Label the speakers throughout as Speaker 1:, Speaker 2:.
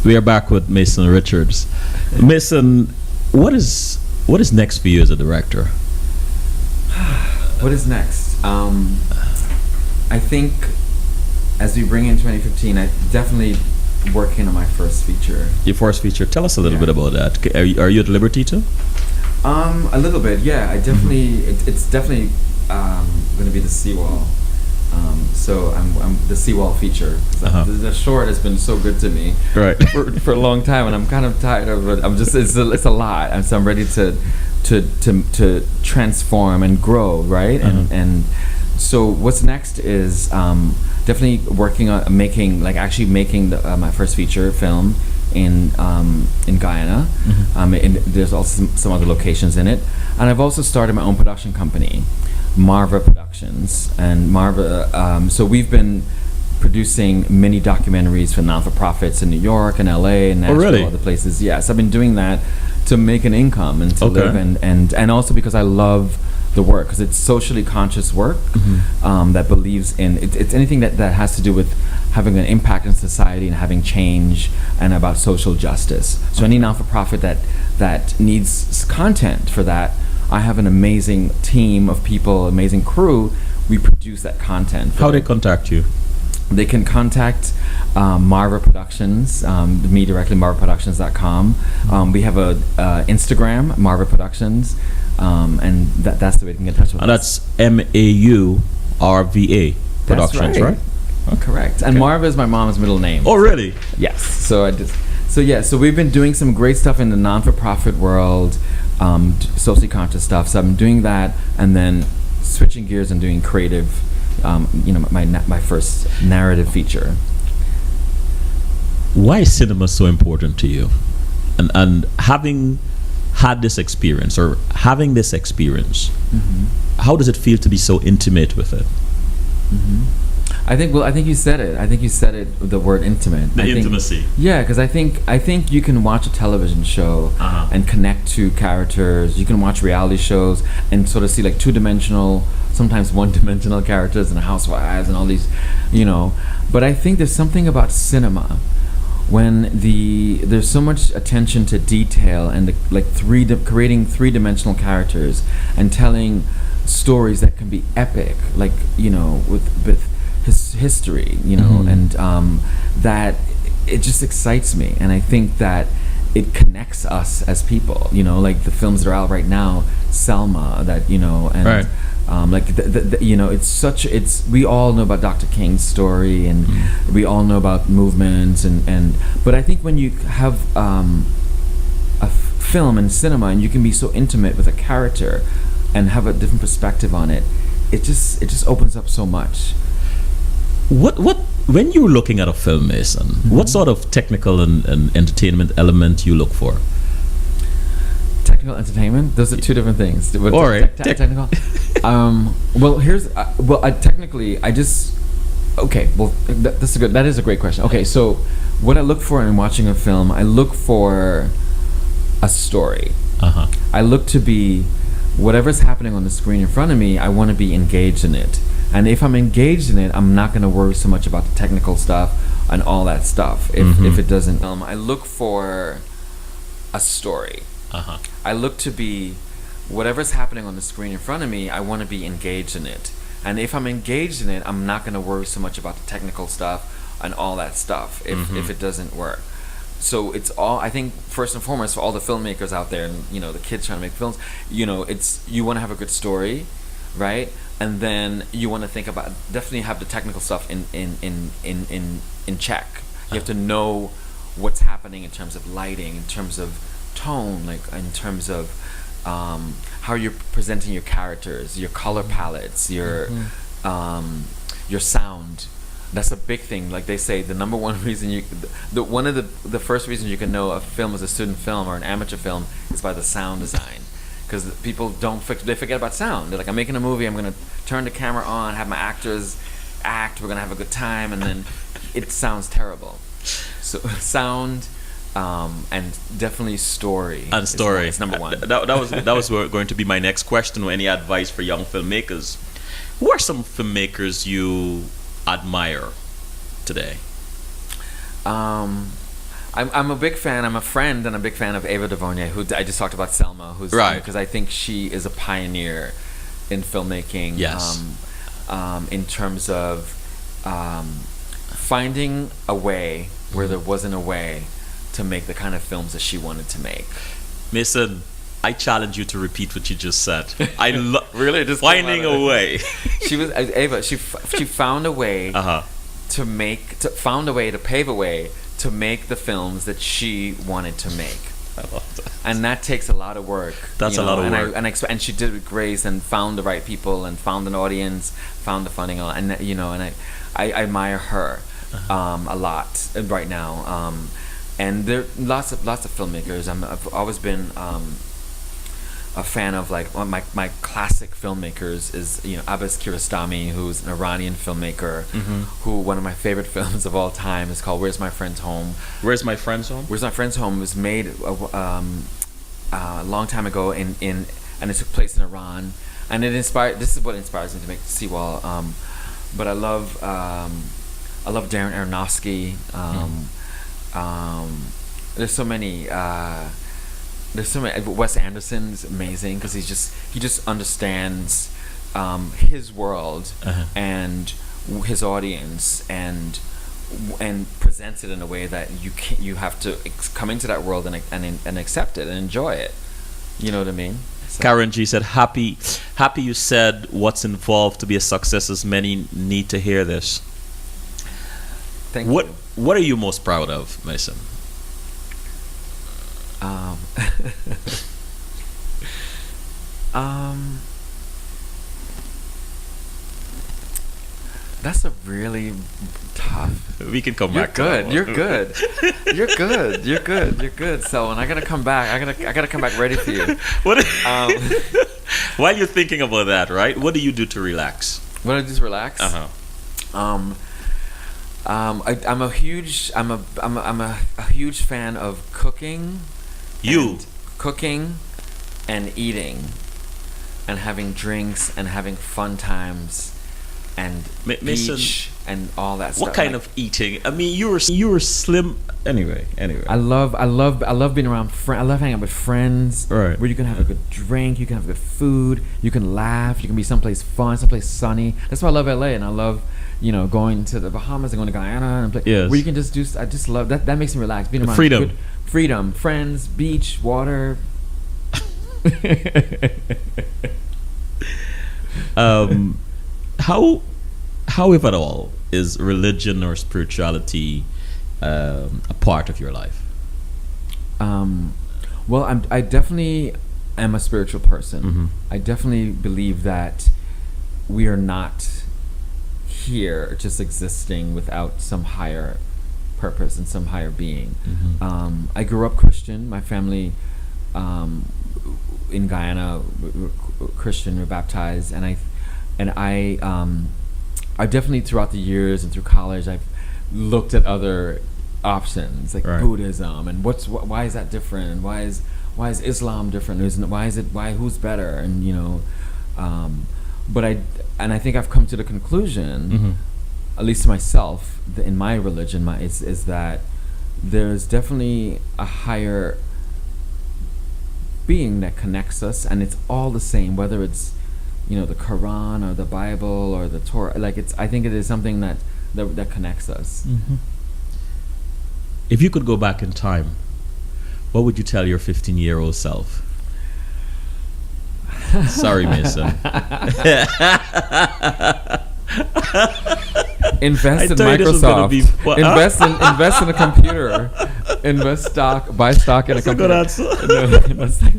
Speaker 1: We are back with Mason Richards. Mason, what is next for you as a director?
Speaker 2: What is next? I think as we bring in 2015, I definitely working on my first feature.
Speaker 1: Your first feature. Tell us a little bit about that. Are you at liberty too?
Speaker 2: A little bit, yeah. I definitely, it's definitely going to be the Seawall. So I'm the Seawall feature. The short has been so good to me,
Speaker 1: right,
Speaker 2: for a long time, and I'm kind of tired of it. I'm just it's a lot, and so I'm ready to transform and grow, right? And so what's next is definitely working on making my first feature film in Guyana. And there's also some other locations in it, and I've also started my own production company, Marva Productions. And Marva, so we've been producing mini documentaries for non-for-profits in New York and LA and Nashville,
Speaker 1: really?
Speaker 2: Other places. Yes, I've been doing that to make an income and to live, and also because I love the work, because it's socially conscious work that believes in it's anything that has to do with having an impact in society and having change and about social justice. So any non-for-profit that needs content for that, I have an amazing team of people, amazing crew. We produce that content.
Speaker 1: How they contact you?
Speaker 2: They can contact Marva Productions, me directly, marvaproductions.com. We have a Instagram, Marva Productions, and that's the way they can get in touch with us.
Speaker 1: And that's MAURVA Productions, right?
Speaker 2: Okay. Correct. And Marva is my mom's middle name.
Speaker 1: Oh, really?
Speaker 2: Yes. So we've been doing some great stuff in the non-for-profit world, socially conscious stuff. So I'm doing that, and then switching gears and doing creative. My first narrative feature.
Speaker 1: Why is cinema so important to you? And having had this experience, or having this experience, how does it feel to be so intimate with it?
Speaker 2: I think you said it. I think you said it. The word intimate.
Speaker 1: Intimacy.
Speaker 2: Yeah, because I think you can watch a television show and connect to characters. You can watch reality shows and sort of see like two-dimensional, sometimes one-dimensional characters and housewives and all these, But I think there's something about cinema when there's so much attention to detail and creating three-dimensional characters and telling stories that can be epic, with history, and that it just excites me, and I think that it connects us as people, like the films that are out right now, Selma, that and we all know about Dr. King's story, and we all know about movements, but I think when you have a film and cinema and you can be so intimate with a character and have a different perspective on it, it just opens up so much.
Speaker 1: What when you're looking at a film, Mason, what sort of technical and entertainment element you look for?
Speaker 2: Technical entertainment? Those are two different things.
Speaker 1: All right.
Speaker 2: Technical. Technically, I just. Okay. Well, that is a great question. Okay, so what I look for in watching a film, I look for a story. I look to be whatever's happening on the screen in front of me. I want to be engaged in it. And if I'm engaged in it, I'm not going to worry so much about the technical stuff and all that stuff. If it doesn't, I look for a story. I look to be whatever's happening on the screen in front of me. I want to be engaged in it. And if I'm engaged in it, I'm not going to worry so much about the technical stuff and all that stuff. If it doesn't work. So it's all, I think, first and foremost, for all the filmmakers out there and the kids trying to make films, it's you want to have a good story, right? And then you want to think about, definitely have the technical stuff in check. You have to know what's happening in terms of lighting, in terms of tone, in terms of how you're presenting your characters, your color palettes, your sound. That's a big thing. Like they say, the number one reason one of the first reasons you can know a film is a student film or an amateur film is by the sound design. Because people they forget about sound. They're like, I'm making a movie, I'm going to turn the camera on, have my actors act, we're going to have a good time, and then it sounds terrible. So sound and definitely story.
Speaker 1: And story.
Speaker 2: It's number one.
Speaker 1: That was going to be my next question. Any advice for young filmmakers? Who are some filmmakers you admire today?
Speaker 2: I'm a big fan. I'm a friend and a big fan of Ava DuVernay, who I just talked about Selma, who's
Speaker 1: Right.
Speaker 2: because I think she is a pioneer in filmmaking.
Speaker 1: Yes.
Speaker 2: In terms of finding a way where there wasn't a way to make the kind of films that she wanted to make.
Speaker 1: Mason, I challenge you to repeat what you just said. I
Speaker 2: Really, just
Speaker 1: finding a way.
Speaker 2: She was Ava. She found a way
Speaker 1: Uh-huh.
Speaker 2: found a way to pave a way to make the films that she wanted to make.
Speaker 1: I love that.
Speaker 2: And that takes a lot of work.
Speaker 1: That's a lot of work.
Speaker 2: And she did it with grace and found the right people and found an audience, found the funding, and I admire her a lot right now. And there are lots of filmmakers. I've always been a fan of, like, one of my classic filmmakers is Abbas Kiarostami, who's an Iranian filmmaker. Who one of my favorite films of all time is called Where's My Friend's Home.
Speaker 1: Where's My Friend's Home?
Speaker 2: Where's My Friend's Home was made a long time ago and it took place in Iran, and it inspired. This is what inspires me to make Seawall. But I love Darren Aronofsky. There's so many. Wes Anderson's amazing because he just understands his world and his audience and presents it in a way that you have to come into that world and accept it and enjoy it. You know what I mean? So.
Speaker 1: Karen G said, happy you said what's involved to be a success, as many need to hear this.
Speaker 2: Thank you.
Speaker 1: What are you most proud of, Mason?
Speaker 2: That's a really tough.
Speaker 1: We can come back.
Speaker 2: You're good. You're good. So, and I gotta come back. I gotta come back ready for you.
Speaker 1: What? While you're thinking about that, right? What do you do to relax?
Speaker 2: What do I do to relax? I'm a huge fan of cooking. Cooking and eating and having drinks and having fun times and beach and all that stuff.
Speaker 1: What kind of eating? I mean, you were slim. Anyway.
Speaker 2: I love being around friends. I love hanging out with friends.
Speaker 1: Right.
Speaker 2: Where you can have a good drink, you can have good food, you can laugh, you can be someplace fun, someplace sunny. That's why I love LA, and I love going to the Bahamas and going to Guyana and where you can just do. I just love that. That makes me relax. Being around freedom, friends, beach, water.
Speaker 1: How, if at all, is religion or spirituality a part of your life?
Speaker 2: Well, I definitely am a spiritual person. I definitely believe that we are not here just existing without some higher purpose and some higher being. I grew up Christian. My family in Guyana, Christian, were baptized, and I definitely throughout the years and through college I've looked at other options like Buddhism and why is that different? Why is Islam different? Who's better? And but I think I've come to the conclusion, at least to myself, in my religion, is that there's definitely a higher being that connects us, and it's all the same, whether it's the Quran or the Bible or the Torah. I think it is something that connects us.
Speaker 1: If you could go back in time, what would you tell your 15-year-old self? Sorry, Mason.
Speaker 2: Invest in Microsoft. Invest in a computer. Buy stock in a computer.
Speaker 1: That's a good answer.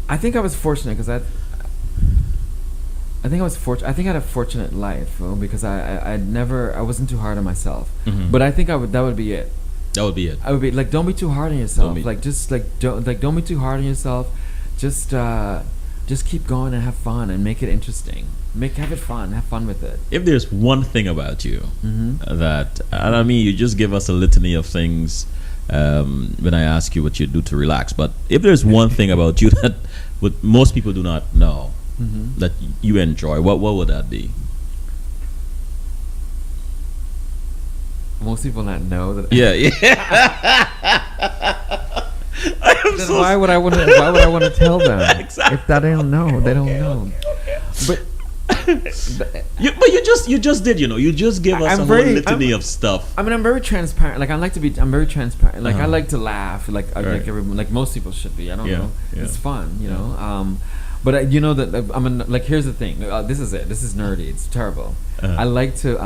Speaker 2: I think I was fortunate because I think I had a fortunate life because I wasn't too hard on myself. But I think that would be it.
Speaker 1: That would be it.
Speaker 2: I would be like, don't be too hard on yourself. Don't be too hard on yourself. Just keep going and have fun and make it interesting. Have it fun. Have fun with it.
Speaker 1: If there's one thing about you that, and I mean, you just give us a litany of things when I ask you what you do to relax. But if there's one thing about you that what most people do not know that you enjoy, what would that be?
Speaker 2: most people not know that.
Speaker 1: Yeah, yeah. I am
Speaker 2: Then
Speaker 1: so
Speaker 2: why would I want to? Why would I want to tell them?
Speaker 1: Exactly.
Speaker 2: If that they don't know, they don't know. But
Speaker 1: you just did, you just gave us
Speaker 2: I'm
Speaker 1: a
Speaker 2: very-
Speaker 1: whole litany
Speaker 2: I'm-
Speaker 1: of stuff.
Speaker 2: I mean, I'm very transparent. Like I'm very transparent. Like I
Speaker 1: Uh-huh.
Speaker 2: like to laugh. Like
Speaker 1: Right.
Speaker 2: like everyone, like most people should be. I don't
Speaker 1: Yeah,
Speaker 2: know.
Speaker 1: yeah.
Speaker 2: It's fun, you know. But you know that like here's the thing. This is it. This is nerdy. It's terrible.
Speaker 1: Uh-huh.
Speaker 2: I like to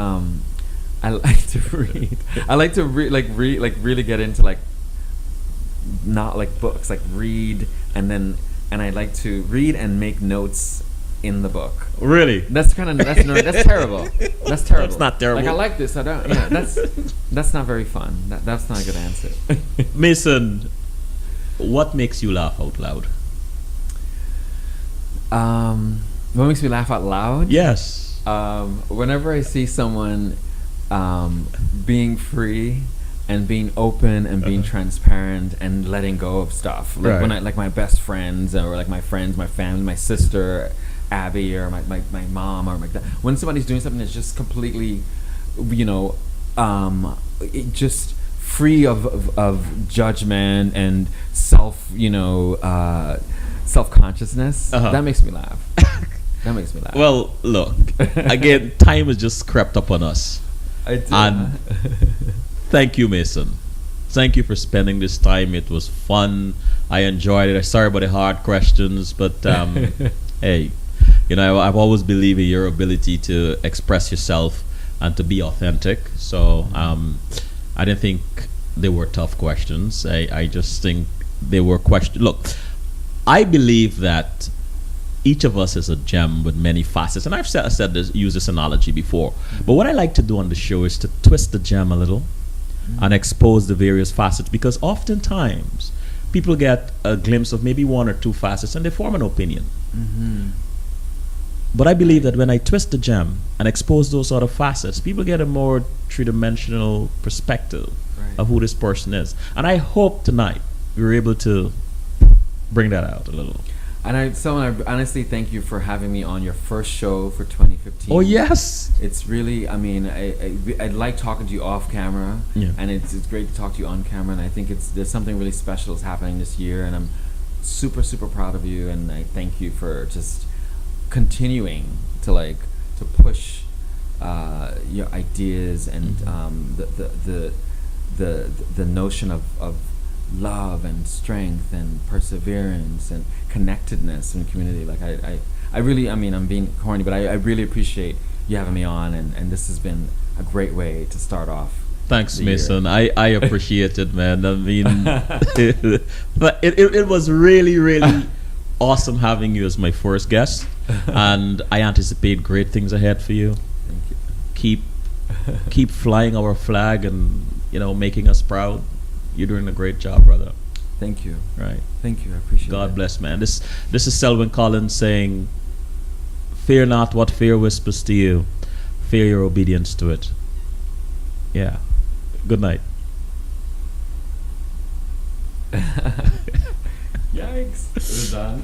Speaker 2: I like to read. I like to read really get into like not like books. Like read and I like to read and make notes in the book.
Speaker 1: Really?
Speaker 2: That's kind of that's terrible. That's terrible.
Speaker 1: That's not terrible.
Speaker 2: Like I like this. I don't. Yeah, that's not very fun. That's not a good answer.
Speaker 1: Mason, what makes you laugh out loud?
Speaker 2: What makes me laugh out loud?
Speaker 1: Yes.
Speaker 2: Whenever I see someone being free and being open and being transparent and letting go of stuff, like
Speaker 1: Right.
Speaker 2: when I like my best friends or like my friends, my family, my sister Abby or my mom or my dad. When somebody's doing something that's just completely, just free of judgment and self-consciousness,
Speaker 1: Uh-huh.
Speaker 2: that makes me laugh. That makes me laugh.
Speaker 1: Well, look, again, time has just crept up on us.
Speaker 2: I do.
Speaker 1: And thank you, Mason. Thank you for spending this time. It was fun. I enjoyed it. I'm sorry about the hard questions, but hey, I've always believed in your ability to express yourself and to be authentic. So I didn't think they were tough questions. I just think they were questions. Look, I believe that each of us is a gem with many facets, and I've said this, used this analogy before. But what I like to do on the show is to twist the gem a little and expose the various facets, because oftentimes people get a glimpse of maybe one or two facets and they form an opinion. But I believe that when I twist the gem and expose those sort of facets, people get a more three-dimensional perspective of who this person is. And I hope tonight we were able to bring that out a little.
Speaker 2: And I honestly thank you for having me on your first show for 2015.
Speaker 1: Oh, yes.
Speaker 2: It's really, I mean, I like talking to you off camera,
Speaker 1: Yeah.
Speaker 2: and it's great to talk to you on camera. And I think there's something really special that's happening this year, and I'm super proud of you. And I thank you for just continuing to push your ideas and the notion of love and strength and perseverance and connectedness in the community. Like I really, I mean, I'm being corny, but I really appreciate you having me on, and this has been a great way to start off.
Speaker 1: Thanks,
Speaker 2: the
Speaker 1: Mason.
Speaker 2: year.
Speaker 1: I appreciate it, man. I mean, but it was really awesome having you as my first guest, and I anticipate great things ahead for you.
Speaker 2: Thank you.
Speaker 1: Keep flying our flag and making us proud. You're doing a great job, brother.
Speaker 2: Thank you.
Speaker 1: Right.
Speaker 2: Thank you. I appreciate it.
Speaker 1: God bless, man. This is Selwyn Collins saying, "Fear not what fear whispers to you. Fear your obedience to it." Yeah. Good night.
Speaker 2: Yikes. Is it done?